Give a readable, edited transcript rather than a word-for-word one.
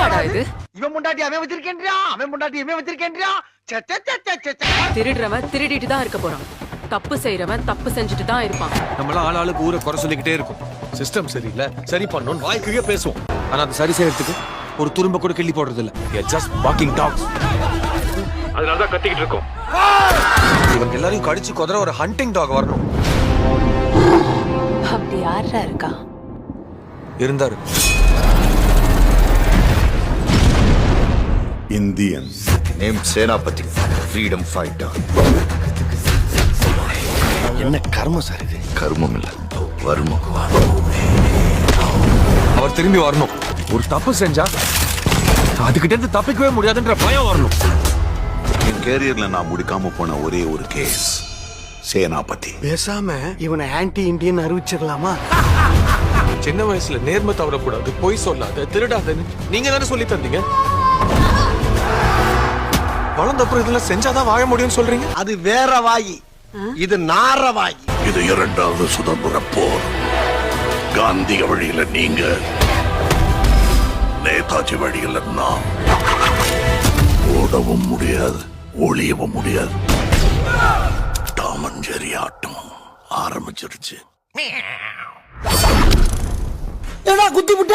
என்னடா இது? இவன் முண்டாட்டி அவன் வச்சிருக்கேன்றியா, அவன் முண்டாட்டி இவன் வச்சிருக்கேன்றியா. திருடுறவன் திருடிட்டு தான் இருக்க போறான். தப்பு செய்யறவன் தப்பு செஞ்சுட்டு தான் இருப்பான். நம்மளாம் ஆளாளுக்கு ஊரை குறை சொல்லிக்கிட்டே இருக்கும். சிஸ்டம் சரியில்லை, சரி பண்ணணும் வாய்க்குள்ளே பேசுவோம். ஆனா அதை சரி செய்யறதுக்கு ஒரு துரும்ப கூட கிள்ளி போடுறது இல்ல. Just walking dogs. அதனாலதான் கத்திக்கிட்டு இருக்கோம். இவங்க எல்லாரையும் கடிச்சு கொதற ஒரு ஹண்டிங் டாக் வரணும். அப்படி யாரா இருக்கா? இருந்தாரு. Indian. Name Senapati, freedom fighter. என்ன கர்மம் சார் இது? கர்மம் இல்ல, வர்மம். அவர் திரும்பி வரணும். ஒரு தப்பு செஞ்சா அதுகிட்ட இருந்து தப்பிக்கவே முடியாதுன்ற பயம் வரணும். என் கேரியர்ல நான் முடிக்காம போன ஒரே ஒரு கேஸ் சேனாபதி. பேசாம இவனை ஆன்டி இண்டியன் அறிவிச்சிடலாமா? சின்ன வயசுல நேர்மை தவறக்கூடாது, பொய் சொல்லாத, திருடாதன்னு நீங்க தானே சொல்லி தந்தீங்க. வளர்ந்த அப்புறம் இதெல்லாம் செஞ்சாதான் வாழ முடியும்னு சொல்றீங்க. அது வேற வாயி, இது நார வாயி. இது இரண்டாவது சுதந்திர போர். காந்திய வழியில நீங்க, நேதாஜி வழியில நான். ஓடவும் முடியாது, ஒளியவும் முடியாது. டாமஞ்சேரி ஆட்டம் ஆரம்பிச்சிருச்சு. ஏடா குத்தி விட்ட?